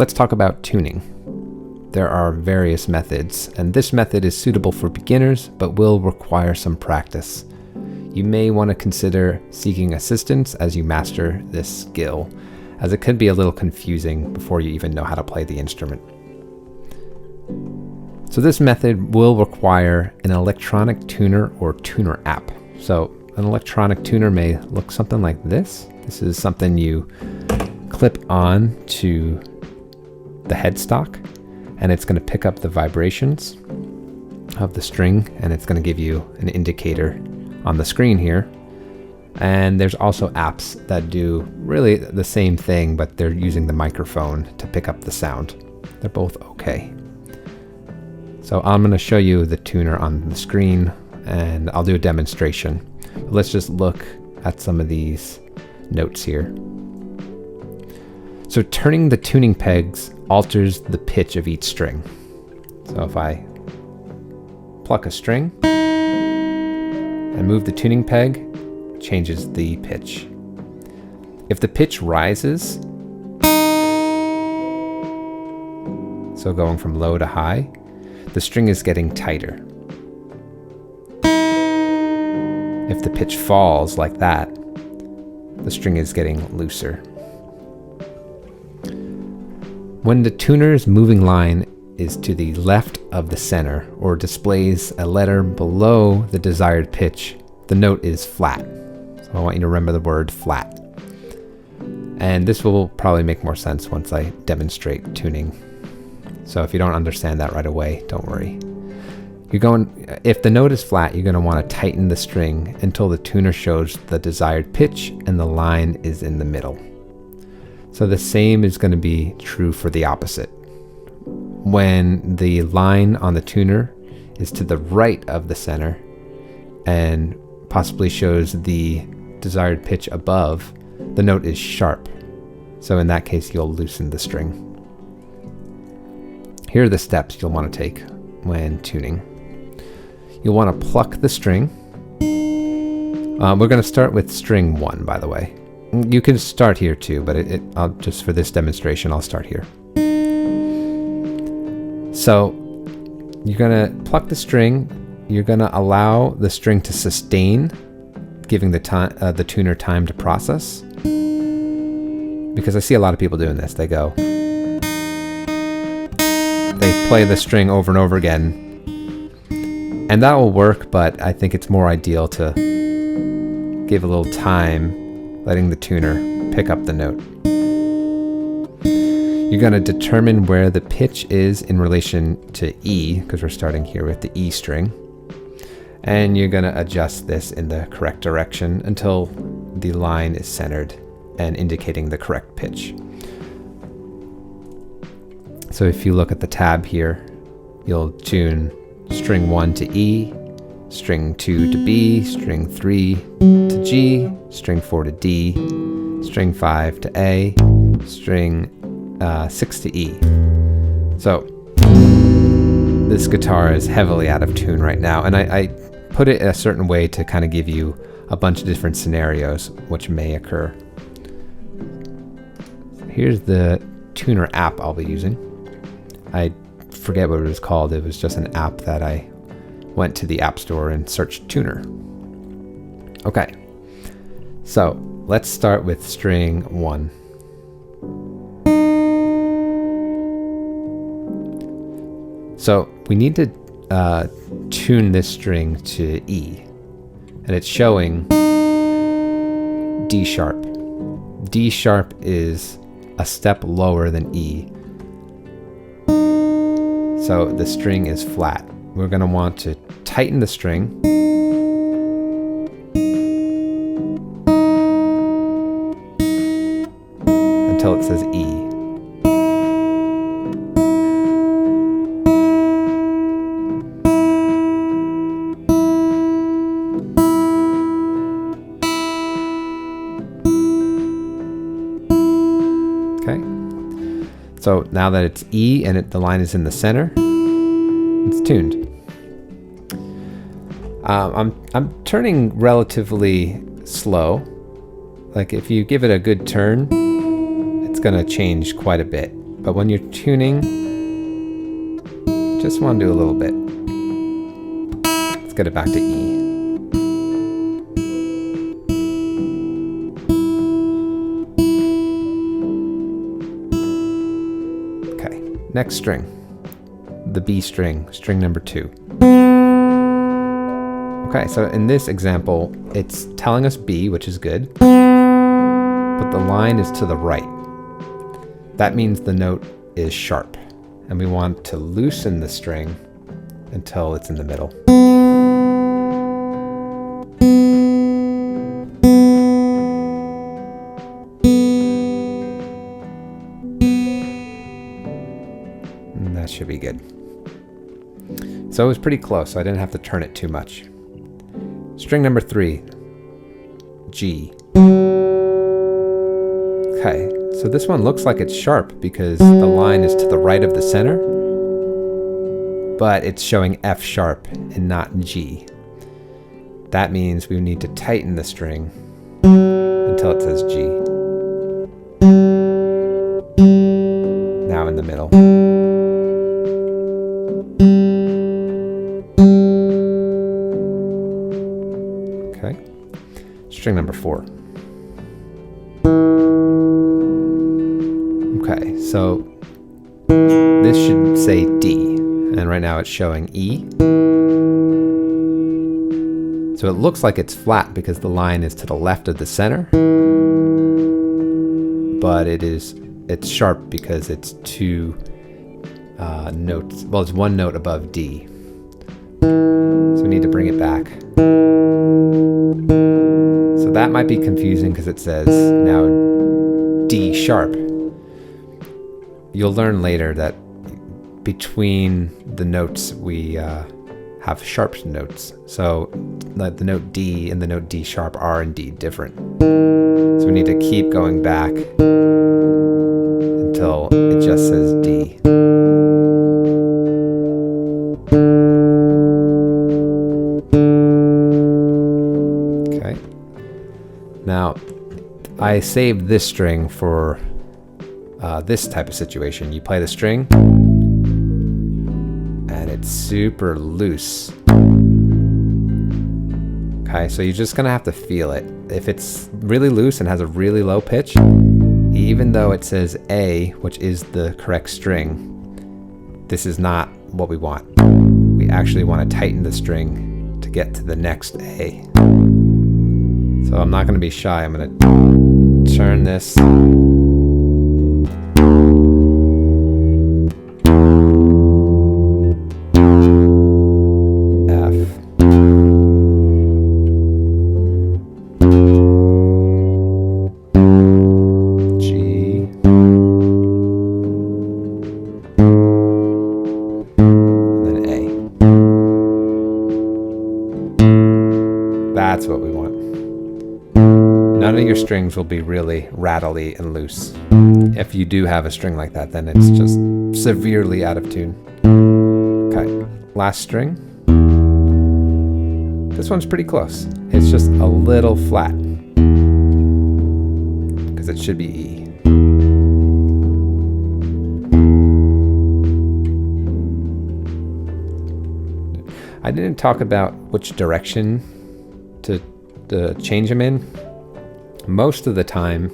let's talk about tuning. There are various methods, and this method is suitable for beginners, but will require some practice. You may want to consider seeking assistance as you master this skill, as it could be a little confusing before you even know how to play the instrument. So this method will require an electronic tuner or tuner app. So an electronic tuner may look something like this. This is something you clip on to the headstock, and it's going to pick up the vibrations of the string, and it's going to give you an indicator on the screen here. And there's also apps that do really the same thing, but they're using the microphone to pick up the sound. They're both okay. So I'm going to show you the tuner on the screen, and I'll do a demonstration. But let's just look at some of these notes here. So turning the tuning pegs alters the pitch of each string. So if I pluck a string and move the tuning peg, changes the pitch. If the pitch rises, so going from low to high, the string is getting tighter. If the pitch falls like that, the string is getting looser. When the tuner's moving line is to the left of the center or displays a letter below the desired pitch, the note is flat. So I want you to remember the word flat. And this will probably make more sense once I demonstrate tuning. So if you don't understand that right away, don't worry. If the note is flat, you're going to want to tighten the string until the tuner shows the desired pitch and the line is in the middle. So the same is going to be true for the opposite. When the line on the tuner is to the right of the center and possibly shows the desired pitch above, the note is sharp. So in that case, you'll loosen the string. Here are the steps you'll want to take when tuning. You'll want to pluck the string. We're going to start with string 1, by the way. You can start here too, but just for this demonstration, I'll start here. So you're going to pluck the string. You're going to allow the string to sustain, giving the tuner time to process. Because I see a lot of people doing this. They play the string over and over again, and that will work, but I think it's more ideal to give a little time, letting the tuner pick up the note. You're going to determine where the pitch is in relation to E, because we're starting here with the E string, and you're going to adjust this in the correct direction until the line is centered and indicating the correct pitch. So if you look at the tab here, you'll tune string 1 to E, string 2 to B, string 3 to G, string 4 to D, string 5 to A, string 6 to E. So this guitar is heavily out of tune right now, and I put it in a certain way to kind of give you a bunch of different scenarios which may occur. Here's the tuner app I'll be using. I forget what it was called. It was just an app that I went to the App Store and searched tuner. Okay, so let's start with string 1. So we need to tune this string to E, and it's showing D sharp. D sharp is a step lower than E. So the string is flat. We're going to want to tighten the string until it says E. Okay. So now that it's E and the line is in the center, it's tuned. I'm turning relatively slow. Like if you give it a good turn, it's gonna change quite a bit. But when you're tuning, just want to do a little bit. Let's get it back to E. Okay, next string. The B string, string number 2. Okay, so in this example, it's telling us B, which is good, but the line is to the right. That means the note is sharp, and we want to loosen the string until it's in the middle. And that should be good. So it was pretty close, so I didn't have to turn it too much. String number 3, G. Okay, so this one looks like it's sharp because the line is to the right of the center, but it's showing F sharp and not G. That means we need to tighten the string until it says G. Now in the middle. Okay, string number 4. Okay, so this should say D, and right now it's showing E. So it looks like it's flat because the line is to the left of the center, but it's sharp because it's 2 notes. Well, it's 1 note above D. So we need to bring it back. So that might be confusing because it says now D sharp. You'll learn later that between the notes we have sharp notes. So the note D and the note D sharp are indeed different. So we need to keep going back until it just says D. Okay. Now, I saved this string for this type of situation. You play the string and it's super loose. Okay, so you're just gonna have to feel it. If it's really loose and has a really low pitch, even though it says A, which is the correct string, this is not what we want. We actually want to tighten the string to get to the next A. So I'm not gonna be shy. I'm gonna turn this. That's what we want. None of your strings will be really rattly and loose. If you do have a string like that, then it's just severely out of tune. Okay, last string. This one's pretty close. It's just a little flat because it should be E. I didn't talk about which direction to change them in. Most of the time,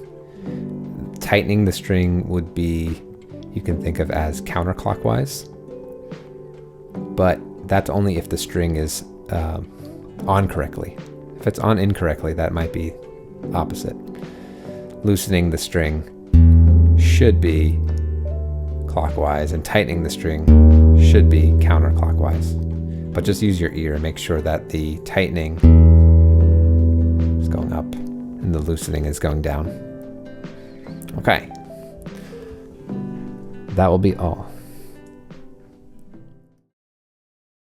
tightening the string would be, you can think of as counterclockwise, but that's only if the string is on correctly. If it's on incorrectly, that might be opposite. Loosening the string should be clockwise, and tightening the string should be counterclockwise. But just use your ear and make sure that the tightening is going up and the loosening is going down. Okay. That will be all.